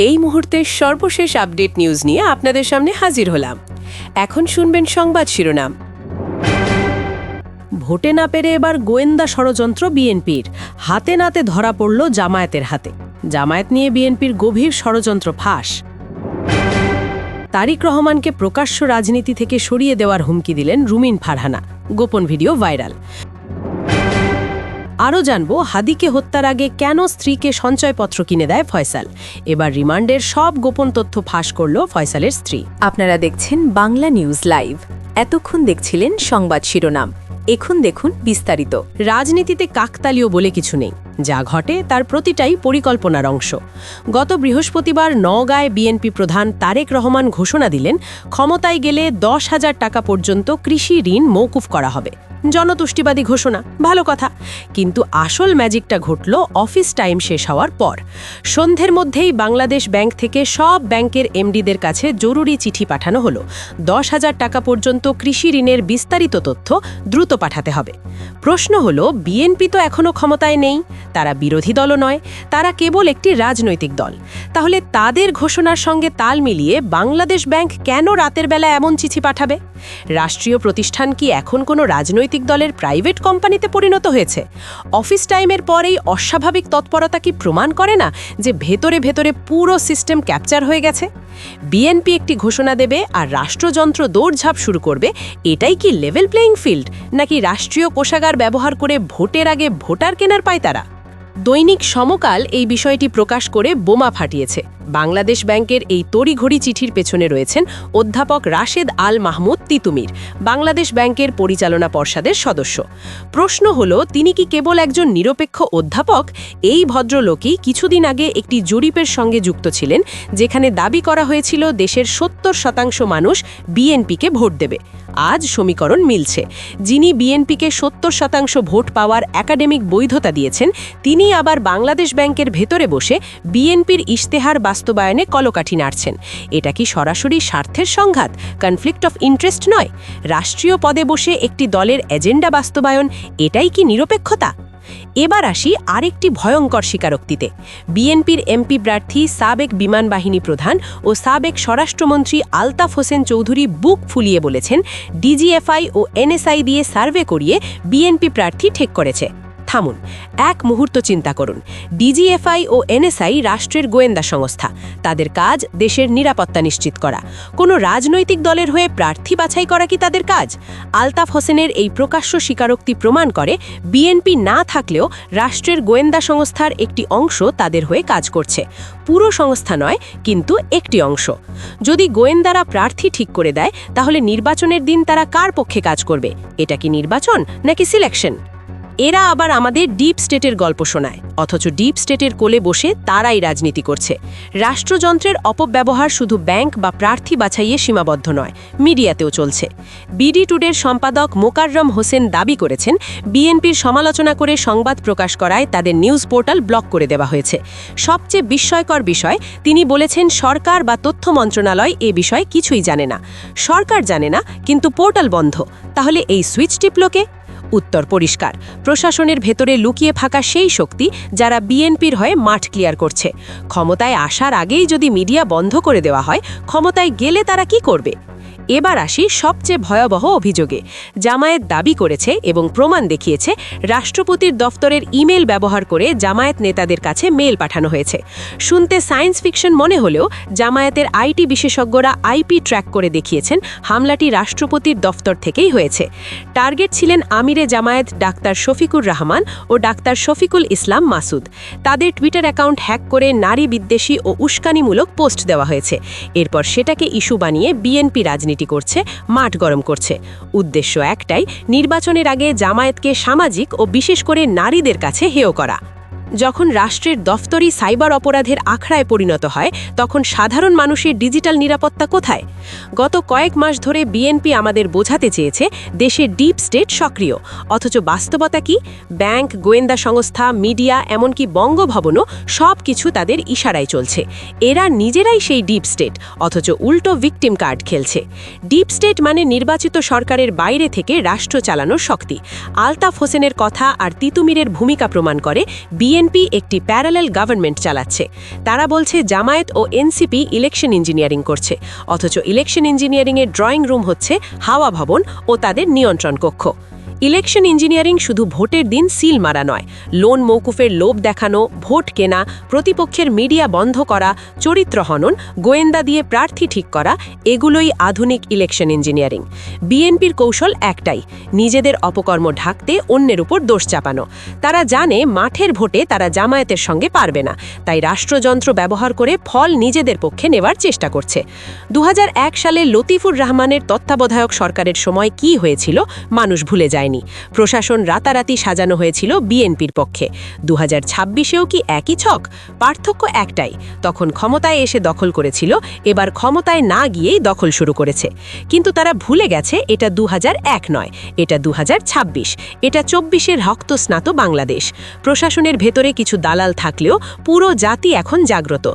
এই মুহূর্তের সর্বশেষ আপডেট নিউজ নিয়ে আপনাদের সামনে হাজির হলাম। এখন শুনবেন সংবাদ শিরোনাম। ভোটে না পেরে এবার গোয়েন্দা ষড়যন্ত্র বিএনপির, হাতে নাতে ধরা পড়ল জামায়াতের হাতে। জামায়াত নিয়ে বিএনপির গভীর ষড়যন্ত্র ফাঁস। তারিক রহমানকে প্রকাশ্য রাজনীতি থেকে সরিয়ে দেওয়ার হুমকি দিলেন রুমিন ফারহানা, গোপন ভিডিও ভাইরাল। আরও জানব হাদিকে হত্যার আগে কেন স্ত্রীকে সঞ্চয়পত্র কিনে দেয় ফয়সাল। এবার রিমান্ডের সব গোপন তথ্য ফাঁস করল ফয়সালের স্ত্রী। আপনারা দেখছেন বাংলা নিউজ লাইভ। এতক্ষণ দেখছিলেন সংবাদ শিরোনাম, এখন দেখুন বিস্তারিত। রাজনীতিতে কাকতালীয় বলে কিছু নেই, যা ঘটে তার প্রতিটাই পরিকল্পনার অংশ। গত বৃহস্পতিবার নওগাঁয় বিএনপি প্রধান তারেক রহমান ঘোষণা দিলেন, ক্ষমতায় গেলে 10,000 টাকা পর্যন্ত কৃষি ঋণ মওকুফ করা হবে। জনতুষ্টিবাদী ঘোষণা, ভালো কথা, কিন্তু আসল ম্যাজিকটা ঘটল অফিস টাইম শেষ হওয়ার পর। সন্ধ্যের মধ্যেই বাংলাদেশ ব্যাংক থেকে সব ব্যাংকের এমডিদের কাছে জরুরি চিঠি পাঠানো হলো। 10,000 টাকা পর্যন্ত কৃষি ঋণের বিস্তারিত তথ্য দ্রুত পাঠাতে হবে। প্রশ্ন হলো, বিএনপি তো এখনও ক্ষমতায় নেই, তারা বিরোধী দলও নয়, তারা কেবল একটি রাজনৈতিক দল। তাহলে তাদের ঘোষণার সঙ্গে তাল মিলিয়ে বাংলাদেশ ব্যাংক কেন রাতের বেলা এমন চিঠি পাঠাবে? রাষ্ট্রীয় প্রতিষ্ঠান কি এখন কোনো রাজনৈতিক দলের প্রাইভেট কোম্পানিতে পরিণত হয়েছে? অফিস টাইমের পরেই অস্বাভাবিক তৎপরতা কি প্রমাণ করে না যে ভেতরে ভেতরে পুরো সিস্টেম ক্যাপচার হয়ে গেছে? বিএনপি একটি ঘোষণা দেবে আর রাষ্ট্রযন্ত্র দৌড়ঝাঁপ শুরু করবে, এটাই কি লেভেল প্লেয়িং ফিল্ড, নাকি রাষ্ট্রীয় কোষাগার ব্যবহার করে ভোটের আগে ভোটার কেনার পায়তারা? দৈনিক সমকাল এই বিষয়টি প্রকাশ করে বোমা ফাটিয়েছে। বাংলাদেশ ব্যাংকের এই তড়িঘড়ি চিঠির পেছনে রয়েছেন অধ্যাপক রাশেদ আল মাহমুদ তিতুমির, বাংলাদেশ ব্যাংকের পরিচালনা পর্ষদের সদস্য। প্রশ্ন হলো, তিনি কি কেবল একজন নিরপেক্ষ অধ্যাপক? এই ভদ্রলোকই কিছুদিন আগে একটি জরিপের সঙ্গে যুক্ত ছিলেন, যেখানে দাবি করা হয়েছিল দেশের 70% মানুষ বিএনপিকে ভোট দেবে। আজ সমীকরণ মিলছে। যিনি বিএনপিকে 70% ভোট পাওয়ার একাডেমিক বৈধতা দিয়েছেন, তিনি আবার বাংলাদেশ ব্যাংকের ভেতরে বসে বিএনপির ইশতেহার বাস্তবায়নে কলকাঠি নাড়ছেন। এটা কি সরাসরি স্বার্থের সংঘাত, কনফ্লিক্ট অফ ইন্টারেস্ট নয়? রাষ্ট্রীয় পদে বসে একটি দলের এজেন্ডা বাস্তবায়ন, এটাই কি নিরপেক্ষতা? এবার আসি আরেকটি ভয়ঙ্কর স্বীকারোক্তিতে। বিএনপির এমপি প্রার্থী সাবেক বিমান বাহিনী প্রধান ও সাবেক স্বরাষ্ট্রমন্ত্রী আলতাফ হোসেন চৌধুরী বুক ফুলিয়ে বলেছেন, ডিজিএফআই ও এনএসআই দিয়ে সার্ভে করিয়ে বিএনপি প্রার্থী ঠিক করেছে। থামুন, এক মুহূর্ত চিন্তা করুন। ডিজিএফআই ও এনএসআই রাষ্ট্রের গোয়েন্দা সংস্থা, তাদের কাজ দেশের নিরাপত্তা নিশ্চিত করা। কোনো রাজনৈতিক দলের হয়ে প্রার্থী বাছাই করা কি তাদের কাজ? আলতাফ হোসেনের এই প্রকাশ্য স্বীকারোক্তি প্রমাণ করে, বিএনপি না থাকলেও রাষ্ট্রের গোয়েন্দা সংস্থার একটি অংশ তাদের হয়ে কাজ করছে। পুরো সংস্থা নয়, কিন্তু একটি অংশ। যদি গোয়েন্দারা প্রার্থী ঠিক করে দেয়, তাহলে নির্বাচনের দিন তারা কার পক্ষে কাজ করবে? এটা কি নির্বাচন নাকি সিলেকশন? এরা আবার আমাদের ডিপ স্টেটের গল্প শোনায়, অথচ ডিপ স্টেটের কোলে বসে তারাই রাজনীতি করছে। রাষ্ট্রযন্ত্রের অপব্যবহার শুধু ব্যাংক বা প্রার্থী বাছাইয়ে সীমাবদ্ধ নয়, মিডিয়াতেও চলছে। বিডি টুডের সম্পাদক মোকাররম হোসেন দাবি করেছেন, বিএনপির সমালোচনা করে সংবাদ প্রকাশ করায় তাদের নিউজ পোর্টাল ব্লক করে দেওয়া হয়েছে। সবচেয়ে বিস্ময়কর বিষয়, তিনি বলেছেন সরকার বা তথ্য মন্ত্রণালয় এ বিষয়ে কিছুই জানে না। সরকার জানে না, কিন্তু পোর্টাল বন্ধ। তাহলে এই সুইচ টিপল কে? উত্তর পরিষ্কার, প্রশাসনের ভেতরে লুকিয়ে থাকা সেই শক্তি যারা বিএনপির হয়ে মাঠ ক্লিয়ার করছে। ক্ষমতায় আসার আগেই যদি মিডিয়া বন্ধ করে দেওয়া হয়, ক্ষমতায় গেলে তারা কি করবে? এবার আসি সবচেয়ে ভয়াবহ অভিযোগে। জামায়াত দাবি করেছে এবং প্রমাণ দেখিয়েছে, রাষ্ট্রপতির দফতরের ইমেল ব্যবহার করে জামায়াত নেতাদের কাছে মেল পাঠানো হয়েছে। শুনতে সায়েন্স ফিকশন মনে হলেও জামায়াতের আইটি বিশেষজ্ঞরা আইপি ট্র্যাক করে দেখিয়েছেন হামলাটি রাষ্ট্রপতির দফতর থেকেই হয়েছে। টার্গেট ছিলেন আমিরে জামায়াত ডাক্তার শফিকুর রহমান ও ডাক্তার শফিকুল ইসলাম মাসুদ। তাদের টুইটার অ্যাকাউন্ট হ্যাক করে নারী বিদ্বেষী ও উস্কানিমূলক পোস্ট দেওয়া হয়েছে। এরপর সেটাকে ইস্যু বানিয়ে বিএনপি রাজনীতি করছে, মাঠ গরম করছে। উদ্দেশ্য একটাই, নির্বাচনের আগে জামায়াতকে সামাজিক ও বিশেষ করে নারীদের কাছে হেয় করা। যখন রাষ্ট্রের দফতরি সাইবার অপরাধের আখড়ায় পরিণত হয়, তখন সাধারণ মানুষের ডিজিটাল নিরাপত্তা কোথায়? গত কয়েক মাস ধরে বিএনপি আমাদের বোঝাতে চেয়েছে দেশের ডিপ স্টেট সক্রিয়, অথচ বাস্তবতা কি? ব্যাংক, গোয়েন্দা সংস্থা, মিডিয়া, এমনকি বঙ্গভবনও সব কিছু তাদের ইশারায় চলছে। এরা নিজেরাই সেই ডিপ স্টেট, অথচ উল্টো ভিকটিম কার্ড খেলছে। ডিপ স্টেট মানে নির্বাচিত সরকারের বাইরে থেকে রাষ্ট্র চালানোর শক্তি। আলতাফ হোসেনের কথা আর তিতুমিরের ভূমিকা প্রমাণ করে, বিএনপি বিএনপি একটি প্যারালেল গভর্নমেন্ট চালাচ্ছে। তারা বলছে জামায়াত ও এনসিপি ইলেকশন ইঞ্জিনিয়ারিং করছে, অথচ ইলেকশন ইঞ্জিনিয়ারিংয়ের ড্রয়িং রুম হচ্ছে হাওয়া ভবন ও তাদের নিয়ন্ত্রণ কক্ষ। ইলেকশন ইঞ্জিনিয়ারিং শুধু ভোটের দিন সিল মারা নয়, লোন মৌকুফের লোভ দেখানো, ভোট কেনা, প্রতিপক্ষের মিডিয়া বন্ধ করা, চরিত্র হনন, গোয়েন্দা দিয়ে প্রার্থী ঠিক করা, এগুলোই আধুনিক ইলেকশন ইঞ্জিনিয়ারিং। বিএনপির কৌশল একটাই, নিজেদের অপকর্ম ঢাকতে অন্যের উপর দোষ চাপানো। তারা জানে মাঠের ভোটে তারা জামায়াতের সঙ্গে পারবে না, তাই রাষ্ট্রযন্ত্র ব্যবহার করে ফল নিজেদের পক্ষে নেবার চেষ্টা করছে। 2001 সালে লতিফুর রহমানের তত্ত্বাবধায়ক সরকারের সময় কি হয়েছিল মানুষ ভুলে যায়নি। প্রশাসন রাতারাতি সাজানো হয়েছিল বিএনপির পক্ষে। 2026-এও কি একই ছক? পার্থক্য একটাই, তখন ক্ষমতায় এসে দখল করেছিল, এবার ক্ষমতায় না গিয়েই দখল শুরু করেছে। কিন্তু তারা ভুলে গেছে এটা 2001 নয়, এটা 2026, এটা 24-এর রক্তস্নাত বাংলাদেশ। প্রশাসনের ভেতরে কিছু দালাল থাকলেও পুরো জাতি এখন জাগ্রত।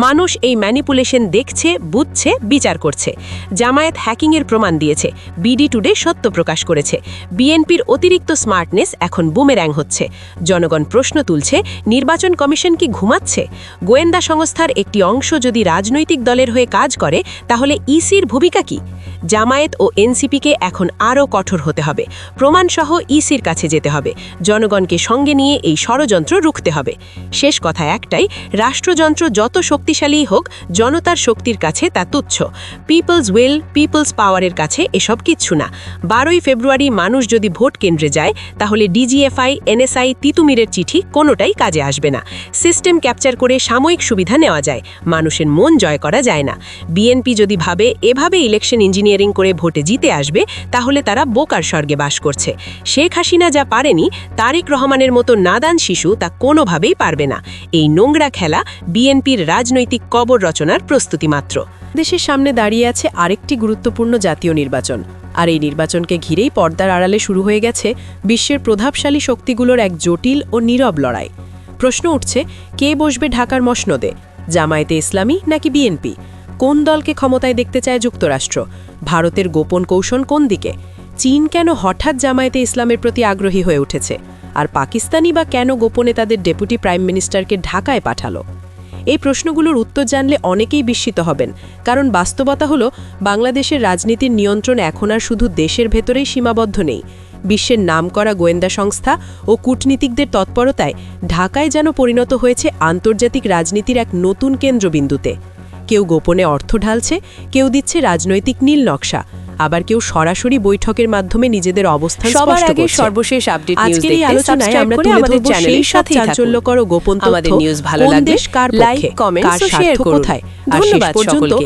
মানুষ এই ম্যানিপুলেশন দেখছে, বুঝছে, বিচার করছে। জামায়াত হ্যাকিংয়ের প্রমাণ দিয়েছে, বিডি টুডে সত্য প্রকাশ করেছে। বিএনপির অতিরিক্ত স্মার্টনেস এখন বুমেরাং হচ্ছে। জনগণ প্রশ্ন তুলছে, নির্বাচন কমিশন কি ঘুমাচ্ছে? গোয়েন্দা সংস্থার একটি অংশ যদি রাজনৈতিক দলের হয়ে কাজ করে, তাহলে ইসির ভূমিকা কি? জামায়াত ও এনসিপিকে এখন আরও কঠোর হতে হবে, প্রমাণসহ ইসির কাছে যেতে হবে, জনগণকে সঙ্গে নিয়ে এই ষড়যন্ত্র রুখতে হবে। শেষ কথা একটাই, রাষ্ট্রযন্ত্র যত শক্তিশালী হোক, জনতার শক্তির কাছে তা তুচ্ছ। পিপলস উইল, পিপলস পাওয়ারের কাছে এসব কিচ্ছু না। 12ই ফেব্রুয়ারি মানুষ যদি ভোট কেন্দ্রে যায়, তাহলে ডিজিএফআই, এনএসআই, তিতুমিরের চিঠি কোনোটাই কাজে আসবে না। সিস্টেম ক্যাপচার করে সাময়িক সুবিধা নেওয়া যায়, মানুষের মন জয় করা যায় না। বিএনপি যদি ভাবে এভাবে ইলেকশন ইঞ্জিনিয়ারিং করে ভোটে জিতে আসবে, তাহলে তারা বোকার স্বর্গে বাস করছে। শেখ হাসিনা যা পারেনি, তারেক রহমানের মতো নাদান শিশু তা কোনোভাবেই পারবে না। এই নোংরা খেলা বিএনপির রাজনৈতিক কবর রচনার প্রস্তুতি মাত্র। দেশের সামনে দাঁড়িয়ে আছে আরেকটি গুরুত্বপূর্ণ জাতীয় নির্বাচন, আর এই নির্বাচনকে ঘিরেই পর্দার আড়ালে শুরু হয়ে গেছে বিশ্বের প্রভাবশালী শক্তিগুলোর এক জটিল ও নীরব লড়াই। প্রশ্ন উঠছে, কে বসবে ঢাকার মসনদে? জামায়াতে ইসলামী নাকি বিএনপি? কোন দলকে ক্ষমতায় দেখতে চায় যুক্তরাষ্ট্র? ভারতের গোপন কৌশল কোন দিকে? চীন কেন হঠাৎ জামায়াতে ইসলামের প্রতি আগ্রহী হয়ে উঠেছে? আর পাকিস্তানি বা কেন গোপনে তাদের ডেপুটি প্রাইম মিনিস্টারকে ঢাকায় পাঠালো? এই প্রশ্নগুলোর উত্তর জানলে অনেকেই বিস্মিত হবেন, কারণ বাস্তবতা হলো বাংলাদেশের রাজনীতির নিয়ন্ত্রণ এখন আর শুধু দেশের ভেতরেই সীমাবদ্ধ নেই। বিশ্বের নামকরা গোয়েন্দা সংস্থা ও কূটনীতিকদের তৎপরতায় ঢাকায় যেন পরিণত হয়েছে আন্তর্জাতিক রাজনীতির এক নতুন কেন্দ্রবিন্দুতে। কেউ গোপনে অর্থ ঢালছে, কেউ দিচ্ছে রাজনৈতিক নীল নকশা, আবার কেউ সরাসরি বৈঠকের মাধ্যমে নিজেদের অবস্থান সবার স্পষ্ট আগে করছে। সর্বশেষ আপডেট নিউজ আজকের এই দেখতে আলোচনায় সাবস্ক্রাইব আমরা করে তুলে আমাদের ধরব চ্যানেলের সেই সব সাথেই থাকুন। চাঞ্চল্যকর ও গোপন তথ্য, আমাদের নিউজ ভালো কোন লাগলে দেশ কার লাইক, পক্ষে, কমেন্টস কার ও শেয়ার স্বার্থ করুন। কোথায়, আর শেষ ধন্যবাদ পর্যন্ত সকলকে।